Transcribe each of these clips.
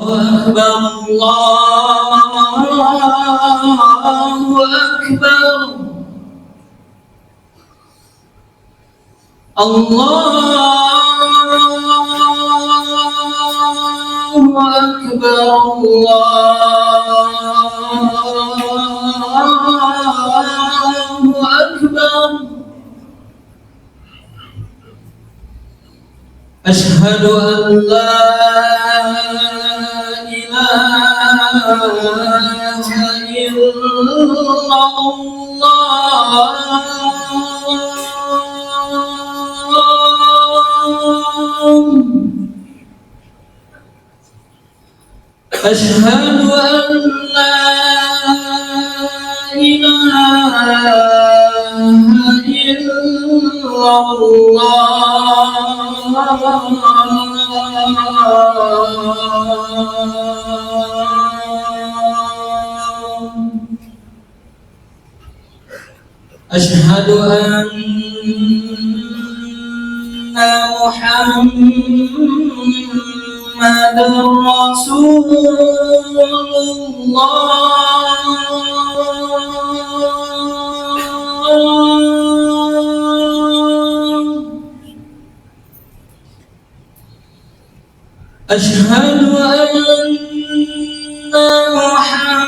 أكبر الله أكبر الله أكبر الله أكبر أشهد أن لا إله إلا الله أشهد أن لا إله إلا الله أشهد أن محمد رسول الله أشهد أن محمد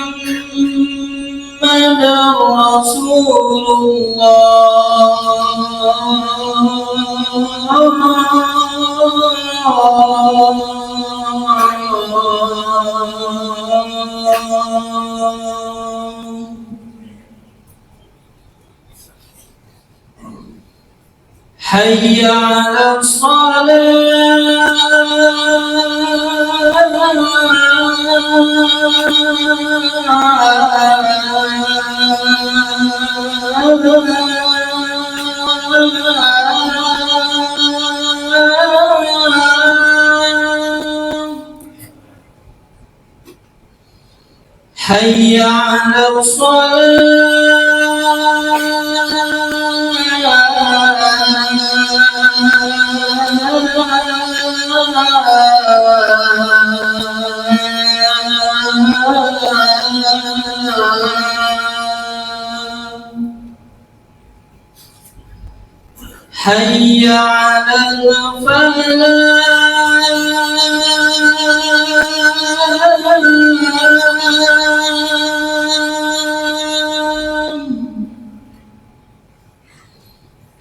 رسول الله حي على حي على حي على الفلاح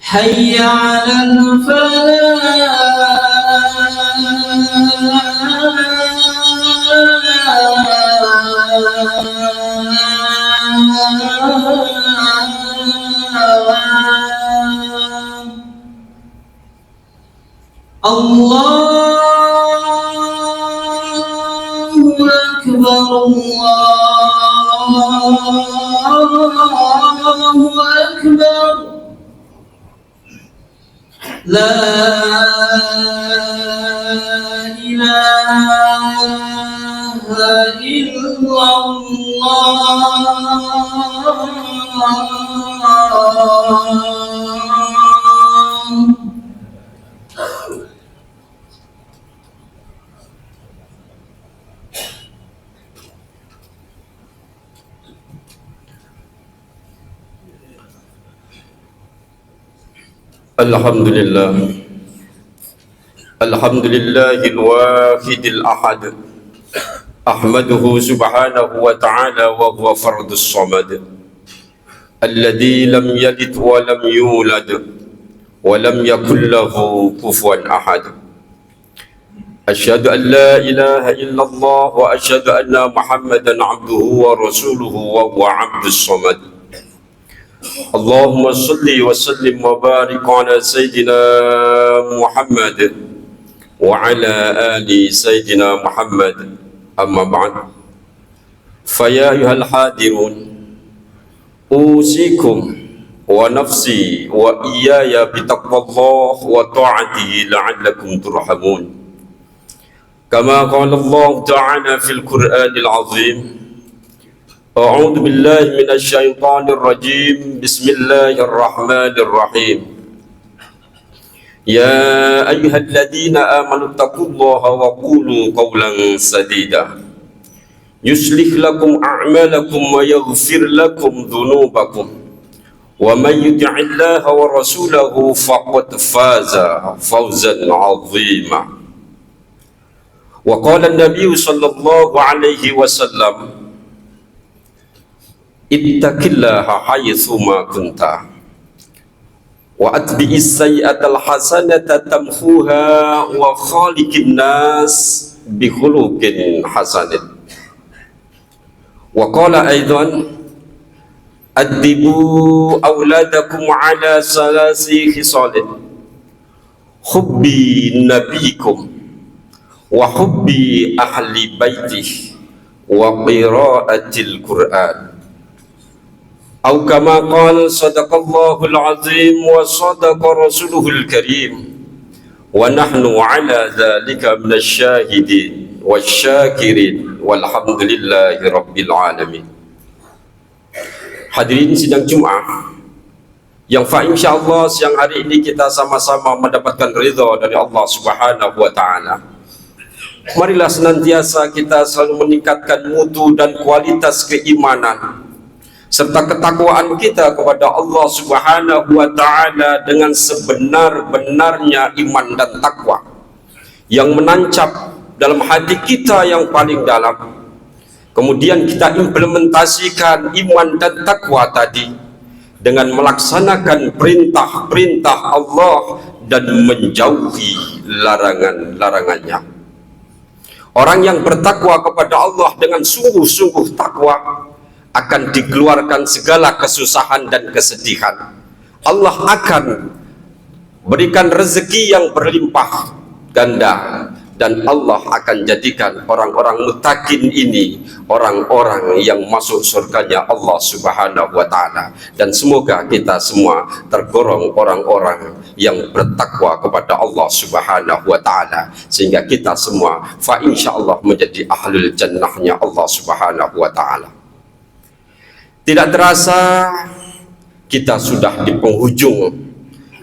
حي على الله أكبر الله أكبر لا إله إلا الله الحمد لله الواحد الأحد أحمده سبحانه وتعالى وهو فرد الصمد الذي لم يلد ولم يولد ولم يكن له كفوا أحد أشهد أن لا إله إلا الله وأشهد أن محمدا عبده ورسوله وهو عبد الصمد اللهم صل وسلم وبارك على سيدنا محمد وعلى آل سيدنا محمد أما بعد فيا أيها الحاضرون أوصيكم ونفسي وإياي بتقوى الله وطاعته لعلكم ترحمون كما قال الله تعالى في القرآن العظيم أعوذ بالله من الشيطان الرجيم بسم الله الرحمن الرحيم يا أيها الذين آمنوا اتقوا الله وقولوا قولا سديدا يصلح لكم أعمالكم ويغفر لكم ذنوبكم ومن يطع الله ورسوله فقد فاز فوزا عظيما. وقال النبي صلى الله عليه وسلم اتق الله حيثما كنت وأتبع السيئة الحسنة تمحوها وخالق الناس بخلق حسن. وقال أيضا أدبوا أولادكم على ثلاث خصال حبي نبيكم وحبي أهل بيته وقراءة القرآن أو كما قال صدق الله العظيم وصدق رسوله الكريم ونحن على ذلك من الشاهدين والشاكرين والحمد لله رب العالمين. Hadirin sidang Jumat yang insyaallah siang hari ini kita sama-sama mendapatkan ridha dari Allah Subhanahu wa taala. Marilah senantiasa kita selalu meningkatkan mutu dan kualitas keimanan serta ketakwaan kita kepada Allah Subhanahu wa taala dengan sebenar-benarnya iman dan takwa yang menancap dalam hati kita yang paling dalam. Kemudian kita implementasikan iman dan takwa tadi dengan melaksanakan perintah-perintah Allah dan menjauhi larangan-larangannya. Orang yang bertakwa kepada Allah dengan sungguh-sungguh takwa akan dikeluarkan segala kesusahan dan kesedihan. Allah akan berikan rezeki yang berlimpah ganda, dan Allah akan jadikan orang-orang muttaqin ini orang-orang yang masuk surganya Allah Subhanahu wa taala. Dan semoga kita semua tergolong orang-orang yang bertakwa kepada Allah Subhanahu wa taala sehingga kita semua insyaallah menjadi ahlul jannahnya Allah Subhanahu wa taala. Tidak terasa kita sudah di penghujung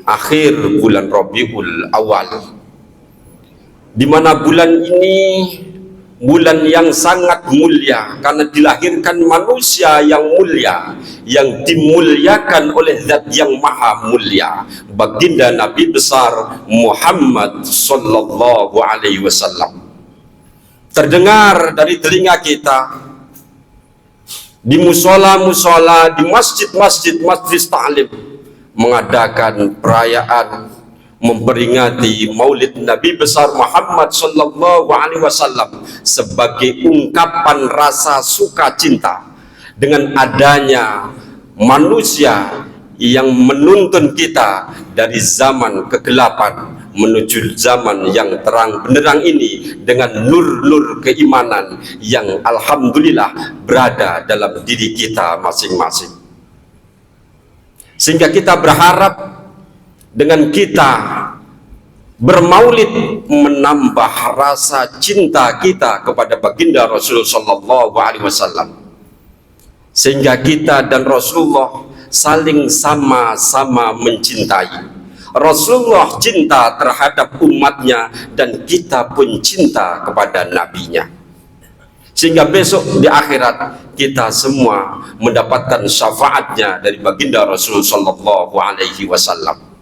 akhir bulan Rabiul Awal, di mana bulan ini bulan yang sangat mulia karena dilahirkan manusia yang mulia, yang dimuliakan oleh Zat yang maha mulia, baginda Nabi besar Muhammad sallallahu alaihi wasallam. Terdengar dari telinga kita di musola-musola, di masjid-masjid, majlis ta'lim mengadakan perayaan memperingati Maulid Nabi besar Muhammad sallallahu alaihi wasallam sebagai ungkapan rasa sukacita dengan adanya manusia yang menuntun kita dari zaman kegelapan menuju zaman yang terang benderang ini dengan nur-nur keimanan yang alhamdulillah berada dalam diri kita masing-masing. Sehingga kita berharap dengan kita bermaulid menambah rasa cinta kita kepada baginda Rasulullah sallallahu alaihi wasallam, sehingga kita dan Rasulullah saling sama-sama mencintai. Rasulullah cinta terhadap umatnya dan kita pun cinta kepada nabinya, sehingga besok di akhirat kita semua mendapatkan syafaatnya dari baginda Rasulullah sallallahu alaihi wasallam.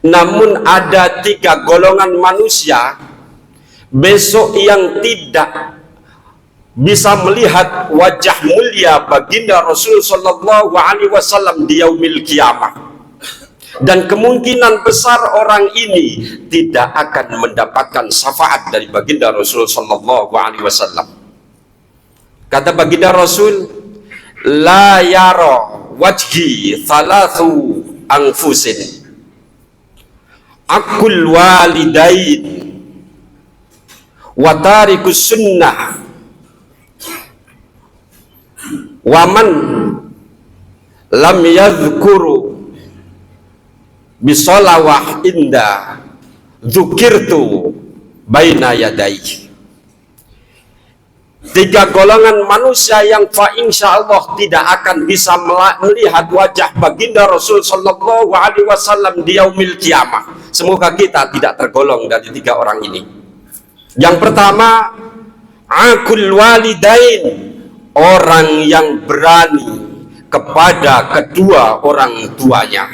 Namun ada 3 golongan manusia besok yang tidak bisa melihat wajah mulia baginda Rasul sallallahu alaihi wasallam di yaumil kiamah, dan kemungkinan besar orang ini tidak akan mendapatkan syafaat dari baginda Rasul sallallahu alaihi wasallam. Kata baginda Rasul, la yara wajhi thalathu anfusin, akul walidain wa tarikus sunnah waman lam yadhkuru bisolawah inda dzukirtu baina yadai. Tiga golongan manusia yang fa insya Allah tidak akan bisa melihat wajah baginda Rasul Sallallahu Alaihi Wasallam di yaumil kiamah. Semoga kita tidak tergolong dari tiga orang ini. Yang pertama, akul walidain, orang yang berani kepada kedua orang tuanya.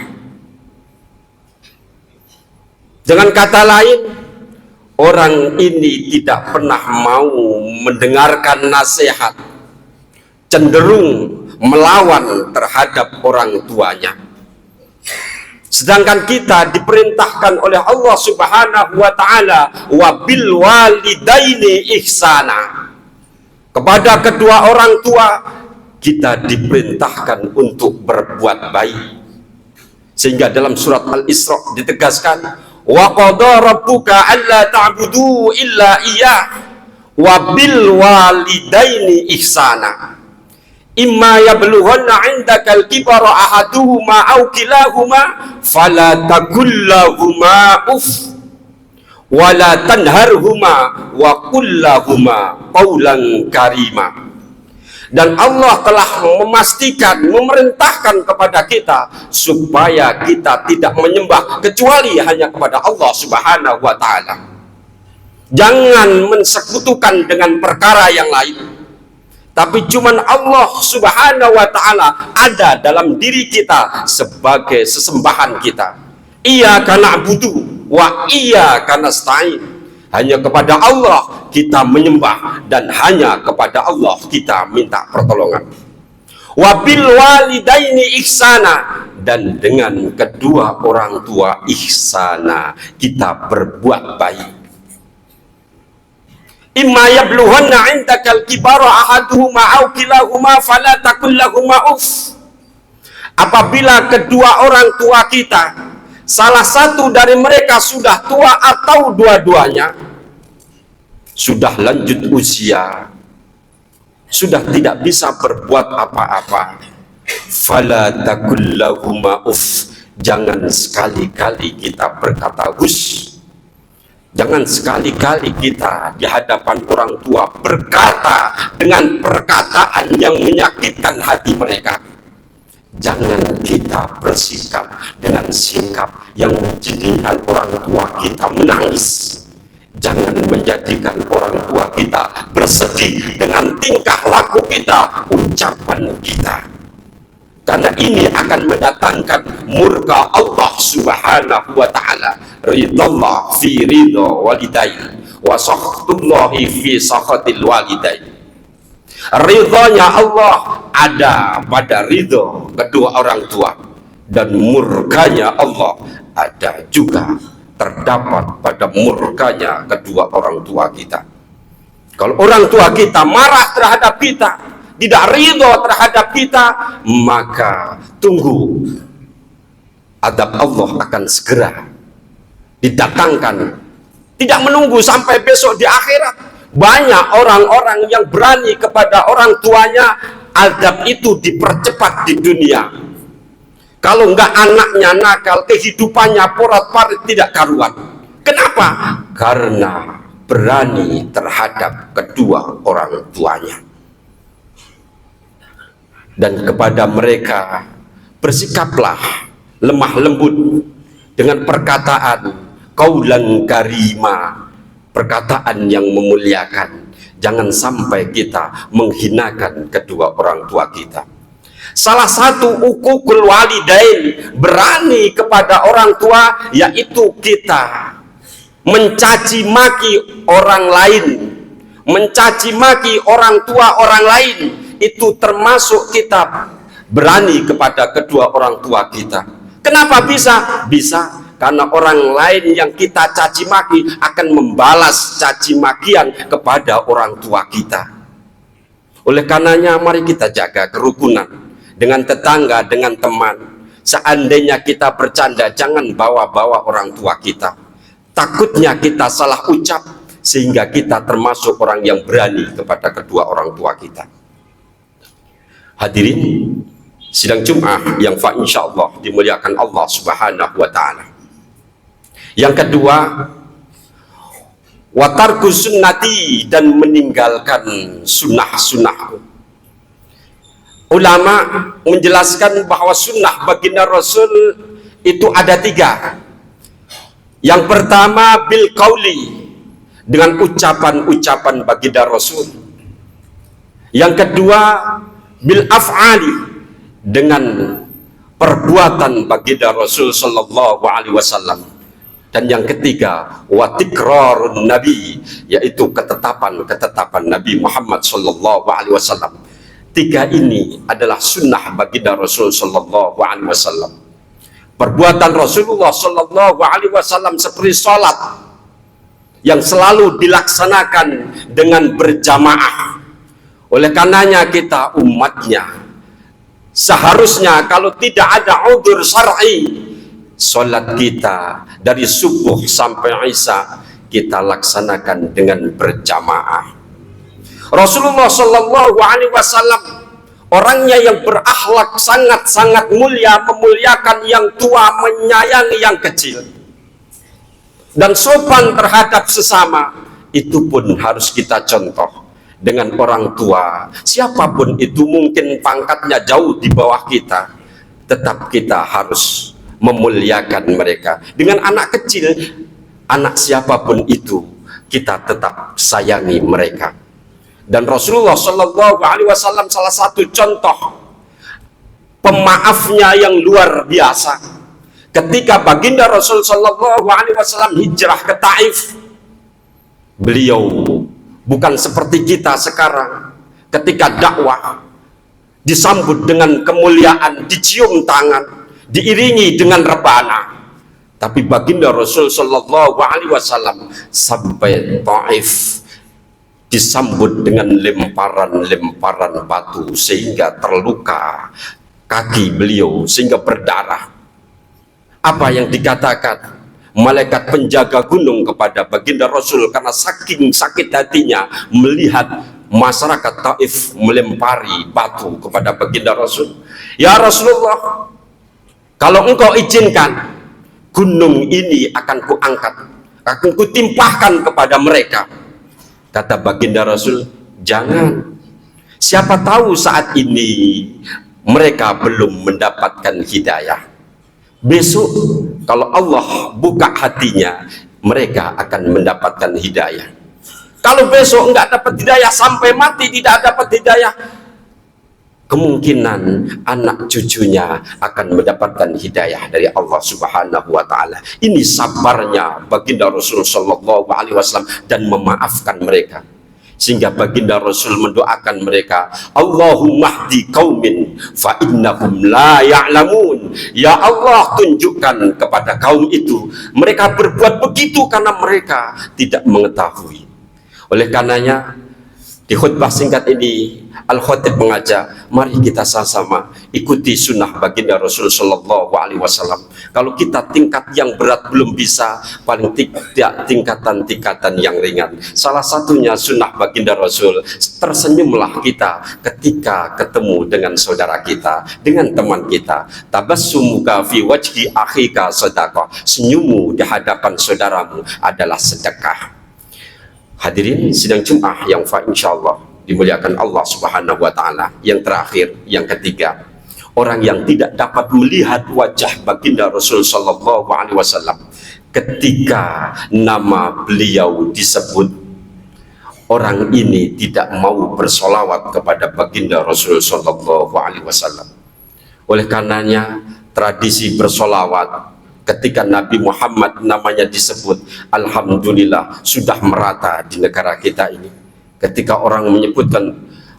Dengan kata lain, orang ini tidak pernah mau mendengarkan nasihat, cenderung melawan terhadap orang tuanya. Sedangkan kita diperintahkan oleh Allah Subhanahu wa taala wabil walidaini ihsana. Kepada kedua orang tua kita diperintahkan untuk berbuat baik. Sehingga dalam surat Al-Isra ditegaskan, wa qada rabbuka alla ta'budu illa iyyah wa bil walidaini ihsana imma yablughanna 'indakal kibara ahaduhuma aw kilahuma fala taqul lahumā uff wa la tanharhuma wa qul lahumā qawlan karīmā. Dan Allah telah memastikan, memerintahkan kepada kita supaya kita tidak menyembah kecuali hanya kepada Allah Subhanahu wa taala. Jangan mensekutukan dengan perkara yang lain. Tapi cuman Allah Subhanahu wa taala ada dalam diri kita sebagai sesembahan kita. Iyyaka na'budu wa iyyaka nasta'in. Hanya kepada Allah kita menyembah dan hanya kepada Allah kita minta pertolongan. Wabil walidaini ihsana, dan dengan kedua orang tua ihsana, kita berbuat baik. Imma yablughanna 'indakal kibara ahaduhuma aw kilahuma fala taqul lahumā uff. Apabila kedua orang tua kita, salah satu dari mereka sudah tua atau dua-duanya sudah lanjut usia, sudah tidak bisa berbuat apa-apa, fala taqul lahumā uff. Jangan sekali-kali kita berkata hus. Jangan sekali-kali kita di hadapan orang tua berkata dengan perkataan yang menyakitkan hati mereka. Jangan kita bersikap dengan sikap yang menjadikan orang tua kita menangis. Jangan menjadikan orang tua kita bersedih dengan tingkah laku kita, ucapan kita. Karena ini akan mendatangkan murka Allah Subhanahu wa taala. Ridallah fi ridha walidain wa sakhutullahi fi sakhatil walidain. Ridhonya Allah ada pada ridho kedua orang tua, dan murkanya Allah ada juga terdapat pada murkanya kedua orang tua kita. Kalau orang tua kita marah terhadap kita, tidak ridho terhadap kita, maka tunggu, adab Allah akan segera didatangkan. Tidak menunggu sampai besok di akhirat. Banyak orang-orang yang berani kepada orang tuanya, adab itu dipercepat di dunia. Kalau enggak anaknya nakal, kehidupannya porat-parit tidak karuan. Kenapa? Karena berani terhadap kedua orang tuanya. Dan kepada mereka bersikaplah lemah lembut dengan perkataan qaulan karima, perkataan yang memuliakan. Jangan sampai kita menghinakan kedua orang tua kita. Salah satu uququl walidain, berani kepada orang tua, yaitu kita mencaci maki orang lain, mencaci maki orang tua orang lain. Itu termasuk kita berani kepada kedua orang tua kita. Kenapa bisa? Bisa karena orang lain yang kita caci maki akan membalas caci makian kepada orang tua kita. Oleh karenanya mari kita jaga kerukunan dengan tetangga, dengan teman. Seandainya kita bercanda, jangan bawa-bawa orang tua kita. Takutnya kita salah ucap sehingga kita termasuk orang yang berani kepada kedua orang tua kita. Hadirin sidang Jum'ah yang insyaallah dimuliakan Allah Subhanahu wa taala. Yang kedua, wa tarku sunnati, dan meninggalkan sunnah-sunnahku. Ulama menjelaskan bahwa sunnah baginda Rasul itu ada 3. Yang pertama bil qauli, dengan ucapan-ucapan baginda Rasul. Yang kedua bil af'ali, dengan perbuatan baginda Rasul sallallahu alaihi wasallam. Dan yang ketiga wa tikrarun nabi, yaitu ketetapan Nabi Muhammad sallallahu alaihi wasallam. 3 ini adalah sunnah baginda Rasul sallallahu alaihi wasallam. Perbuatan Rasulullah sallallahu alaihi wasallam seperti salat yang selalu dilaksanakan dengan berjamaah. Oleh karenanya kita umatnya seharusnya kalau tidak ada udzur syar'i, salat kita dari subuh sampai isya kita laksanakan dengan berjamaah. Rasulullah sallallahu alaihi wasallam orangnya yang berakhlak sangat-sangat mulia, memuliakan yang tua, menyayangi yang kecil, dan sopan terhadap sesama. Itu pun harus kita contoh dengan orang tua. Siapapun itu, mungkin pangkatnya jauh di bawah kita, tetap kita harus memuliakan mereka. Dengan anak kecil, anak siapapun itu, kita tetap sayangi mereka. Dan Rasulullah Shallallahu Alaihi Wasallam salah satu contoh pemaafnya yang luar biasa. Ketika baginda Rasul Shallallahu Alaihi Wasallam hijrah ke Taif, beliau bukan seperti kita sekarang. Ketika dakwah disambut dengan kemuliaan, dicium tangan, diiringi dengan rebana. Tapi baginda Rasul Shallallahu Alaihi Wasallam sampai Taif disambut dengan lemparan-lemparan batu sehingga terluka kaki beliau, sehingga berdarah. Apa yang dikatakan malaikat penjaga gunung kepada baginda Rasul karena saking sakit hatinya melihat masyarakat Taif melempari batu kepada baginda Rasul. Ya Rasulullah, kalau engkau izinkan, gunung ini akan kuangkat, akan kutimpahkan kepada mereka. Kata baginda Rasul, jangan. Siapa tahu saat ini mereka belum mendapatkan hidayah. Besok kalau Allah buka hatinya, mereka akan mendapatkan hidayah. Kalau besok enggak dapat hidayah, sampai mati tidak dapat hidayah, kemungkinan anak cucunya akan mendapatkan hidayah dari Allah Subhanahu wa taala. Ini sabarnya baginda Rasul sallallahu alaihi wasallam dan memaafkan mereka. Sehingga baginda Rasul mendoakan mereka, Allahumma hdi qaumin fa innahum la ya'lamun. Ya Allah, tunjukkan kepada kaum itu, mereka berbuat begitu karena mereka tidak mengetahui. Oleh karenanya di khutbah singkat ini Al-Khatib mengajak, mari kita sama-sama ikuti sunnah baginda Rasul Sallallahu Alaihi Wasallam. Kalau kita tingkat yang berat belum bisa, paling tidak tingkatan-tingkatan yang ringan. Salah satunya sunnah baginda Rasul. Tersenyumlah kita ketika ketemu dengan saudara kita, dengan teman kita. Tabassumuka fi wajhi akhika sedekah. Senyummu di hadapan saudaramu adalah sedekah. Hadirin sidang Jumat yang insyaallah dimuliakan Allah Subhanahu wa taala. Yang terakhir, yang ketiga, orang yang tidak dapat melihat wajah baginda Rasul sallallahu alaihi wasallam ketika nama beliau disebut, orang ini tidak mau bersolawat kepada baginda Rasul sallallahu alaihi wasallam. Oleh karenanya tradisi bersolawat ketika Nabi Muhammad namanya disebut, alhamdulillah sudah merata di negara kita ini. Ketika orang menyebutkan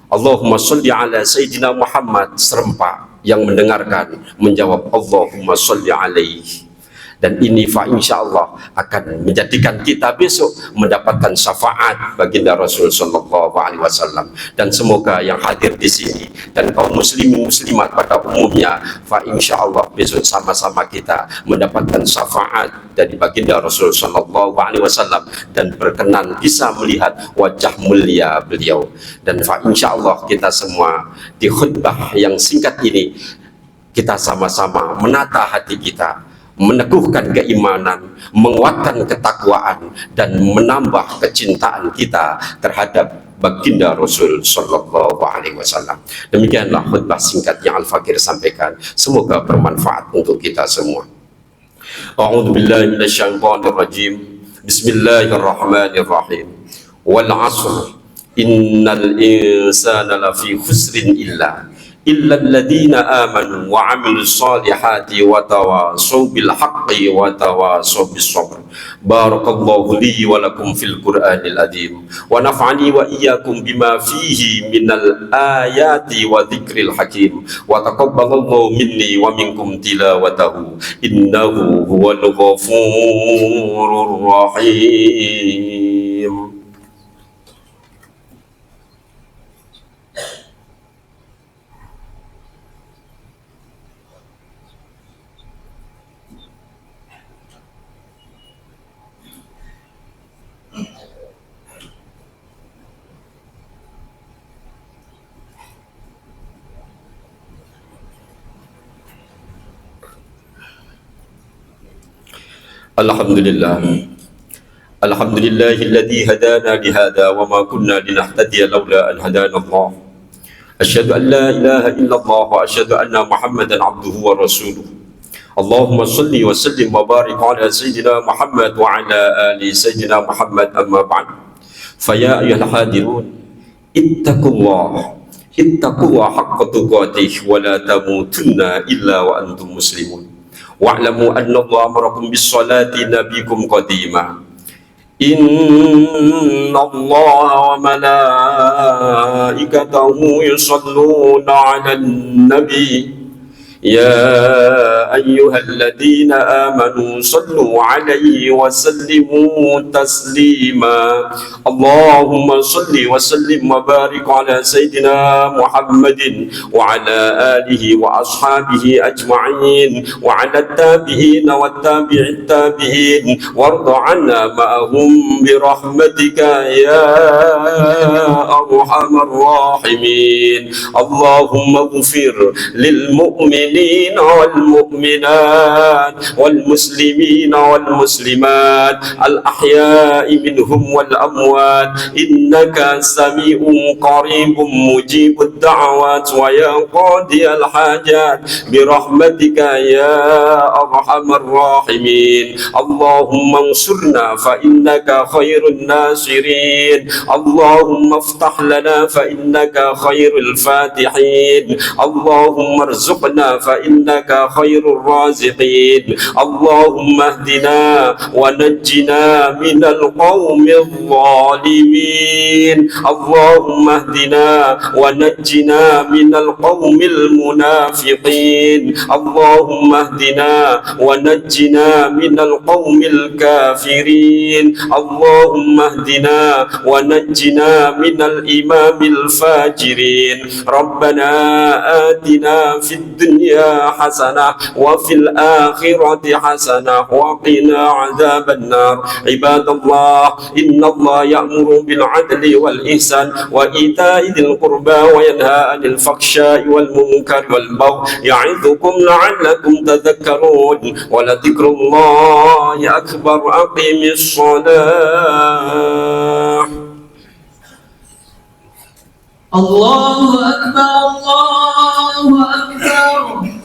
Allahumma sholli ala Sayyidina Muhammad, serempak yang mendengarkan menjawab Allahumma sholli alaihi. Dan ini insyaallah akan menjadikan kita besok mendapatkan syafaat baginda Rasul sallallahu alaihi wasallam. Dan semoga yang hadir di sini dan kaum muslimin muslimat pada umumnya insyaallah besok sama-sama kita mendapatkan syafaat dari baginda Rasul sallallahu alaihi wasallam dan berkenan bisa melihat wajah mulia beliau. Dan insyaallah kita semua di khutbah yang singkat ini kita sama-sama menata hati kita meneguhkan keimanan, menguatkan ketakwaan, dan menambah kecintaan kita terhadap baginda Rasul Sallallahu Alaihi Wasallam. Demikianlah khutbah singkat yang Al-Fakir sampaikan. Semoga bermanfaat untuk kita semua. A'udzu billahi minasyaitonir rajim. Bismillahirrahmanirrahim. Wal 'asr innal insana lafi khusrin illa alladhina amanu wa 'amilus solihati wa tawasaw bil haqqi wa tawasaw bis sabr. Barakallahu li wa lakum fil Qur'anil azim wa naf'ani wa iyyakum bima fihi minal ayati wa dzikril hakim wa taqabbalallahu minni wa minkum tilawatahu innahu huwal ghafurur rahim. Alhamdulillah. Alhamdulillahilladzi hadana lihada wa ma kunna linahtadiya laula an hadana Allah. Asyhadu an la ilaha illallah wa asyhadu anna Muhammadan abduhu wa rasuluh. Allahumma salli wa sallim wa barik ala sayyidina Muhammad wa ala ali sayyidina Muhammad, amma ba'd. Fa ya ayyuhal hadirun, ittaqullah haqqa tuqatih wa la tamutunna illa wa antum muslimun. Wa'lamu anna Allah amarakum bis salati nabikum qadima. Inna Allah wa malaikatahu yusalluna 'alan nabi. Ya ayyuhalladzina amanu sallu 'alaihi wa sallimu taslima. Allahumma salli wa sallim wa barik ala sayyidina Muhammadin wa ala alihi wa ashabihi ajma'in wa ala tabi'in wa tabi'it tabi'in warda 'anna ma'ahum bi rahmatika ya arhamar rahimin. Allahumma ighfir lil mu'minin والمؤمنات والمسلمين والمسلمات الأحياء منهم والأموات إنك سميع قريب مجيب الدعوات ويا قاضي الحاجات برحمتك يا أرحم الراحمين. اللهم انصرنا فإنك خير الناصرين. اللهم افتح لنا فإنك خير الفاتحين. اللهم ارزقنا فإنك خير الرازقين. اللهم اهدنا ونجنا من القوم الظالمين. اللهم اهدنا ونجنا من القوم المنافقين. اللهم اهدنا ونجنا من القوم الكافرين. اللهم اهدنا ونجنا من الإمام الفاجرين. ربنا آتنا في الدنيا حسنة وفي الآخرة حسنة وقنا عذاب النار. عباد الله، إن الله يأمر بالعدل والإحسان وإيتاء ذي القربى وينهى عن الفحشاء والمنكر والبغي يعظكم لعلكم تذكرون. ولذكر الله أكبر. أقم الصلاة. الله أكبر الله أكبر.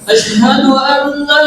أشهد أن لا